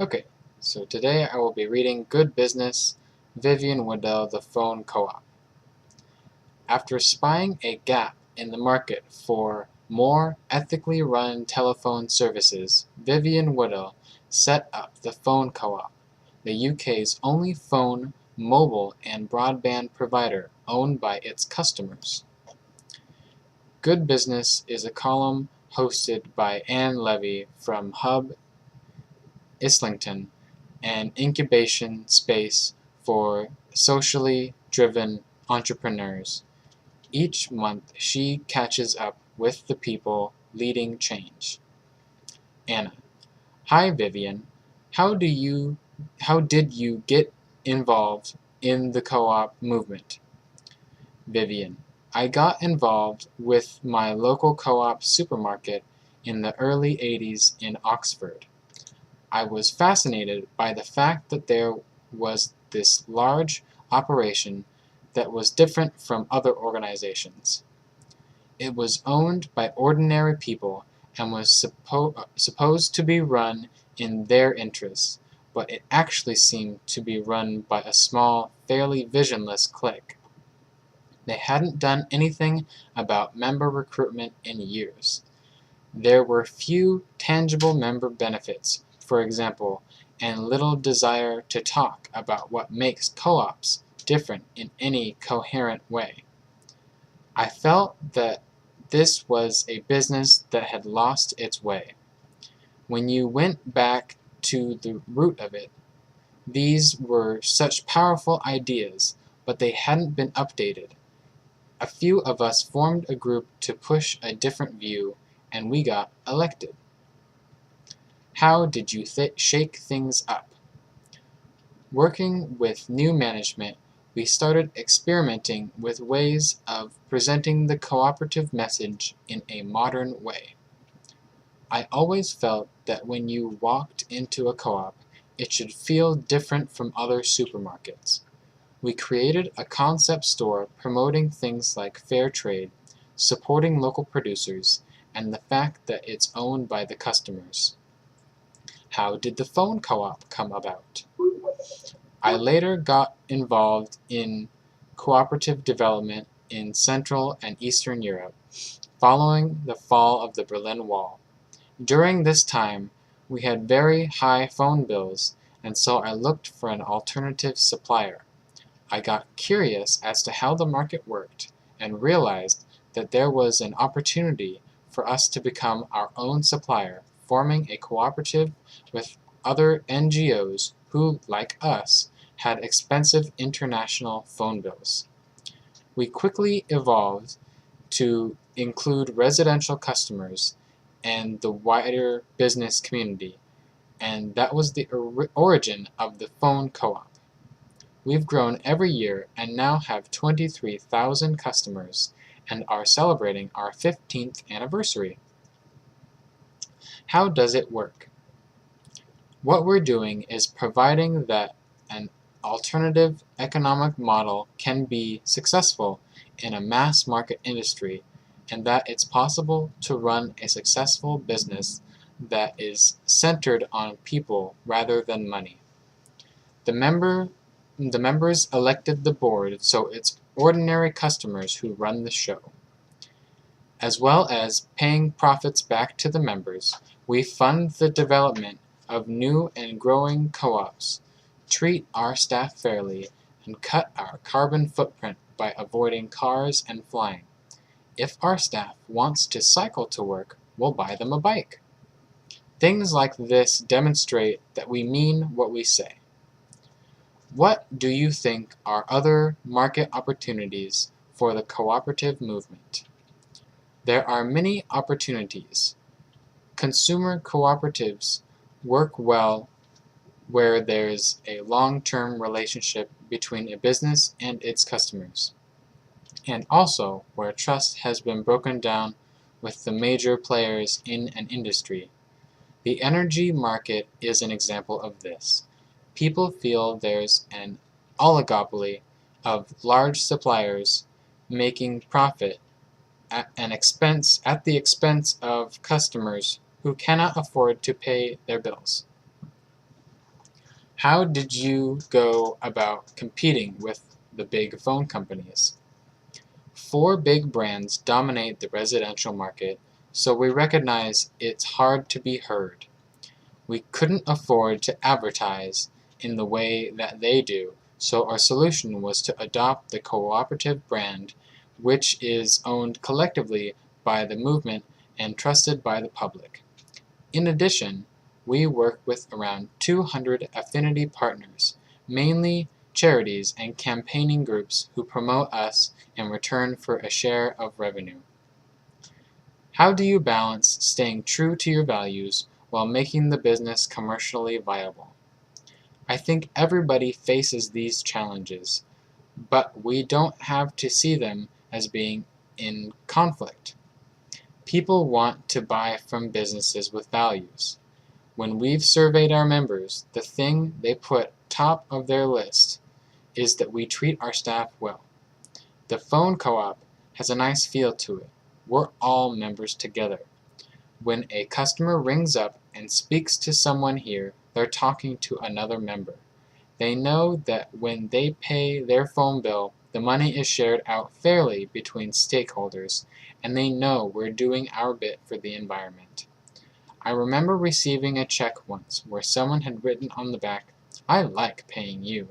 Okay, so today I will be reading Good Business, Vivian Woodell, The Phone Co-op. After spying a gap in the market for more ethically run telephone services, Vivian Woodell set up the Phone Co-op, the UK's only phone, mobile and broadband provider owned by its customers. Good Business is a column hosted by Anne Levy from Hub Islington, an incubation space for socially driven entrepreneurs. Each month she catches up with the people leading change. Anna: Hi Vivian, how do you how did you get involved in the co-op movement? Vivian: I got involved with my local co-op supermarket in the early '80s in Oxford. I was fascinated by the fact that there was this large operation that was different from other organizations. It was owned by ordinary people and was supposed to be run in their interests, but it actually seemed to be run by a small, fairly visionless clique. They hadn't done anything about member recruitment in years. There were few tangible member benefits, for example, and little desire to talk about what makes co-ops different in any coherent way. I felt that this was a business that had lost its way. When you went back to the root of it, these were such powerful ideas, but they hadn't been updated. A few of us formed a group to push a different view, and we got elected. How did you shake things up? Working with new management, we started experimenting with ways of presenting the cooperative message in a modern way. I always felt that when you walked into a co-op, it should feel different from other supermarkets. We created a concept store promoting things like fair trade, supporting local producers, and the fact that it's owned by the customers. How did the phone co-op come about? I later got involved in cooperative development in Central and Eastern Europe, following the fall of the Berlin Wall. During this time, we had very high phone bills, and so I looked for an alternative supplier. I got curious as to how the market worked, and realized that there was an opportunity for us to become our own supplier, forming a cooperative with other NGOs who, like us, had expensive international phone bills. We quickly evolved to include residential customers and the wider business community, and that was the origin of the phone co-op. We've grown every year and now have 23,000 customers and are celebrating our 15th anniversary. How does it work? What we're doing is providing that an alternative economic model can be successful in a mass market industry, and that it's possible to run a successful business that is centered on people rather than money. The members elected the board, so it's ordinary customers who run the show. As well as paying profits back to the members, we fund the development of new and growing co-ops, treat our staff fairly, and cut our carbon footprint by avoiding cars and flying. If our staff wants to cycle to work, we'll buy them a bike. Things like this demonstrate that we mean what we say. What do you think are other market opportunities for the cooperative movement? There are many opportunities. Consumer cooperatives work well where there's a long-term relationship between a business and its customers, and also where trust has been broken down with the major players in an industry. The energy market is an example of this. People feel there's an oligopoly of large suppliers making profit at the expense of customers who cannot afford to pay their bills. How did you go about competing with the big phone companies? 4 big brands dominate the residential market, so we recognize it's hard to be heard. We couldn't afford to advertise in the way that they do, so our solution was to adopt the cooperative brand, which is owned collectively by the movement and trusted by the public. In addition, we work with around 200 affinity partners, mainly charities and campaigning groups who promote us in return for a share of revenue. How do you balance staying true to your values while making the business commercially viable? I think everybody faces these challenges, but we don't have to see them as being in conflict. People want to buy from businesses with values. When we've surveyed our members, the thing they put top of their list is that we treat our staff well. The phone co-op has a nice feel to it. We're all members together. When a customer rings up and speaks to someone here, they're talking to another member. They know that when they pay their phone bill, the money is shared out fairly between stakeholders, and they know we're doing our bit for the environment. I remember receiving a check once where someone had written on the back, "I like paying you."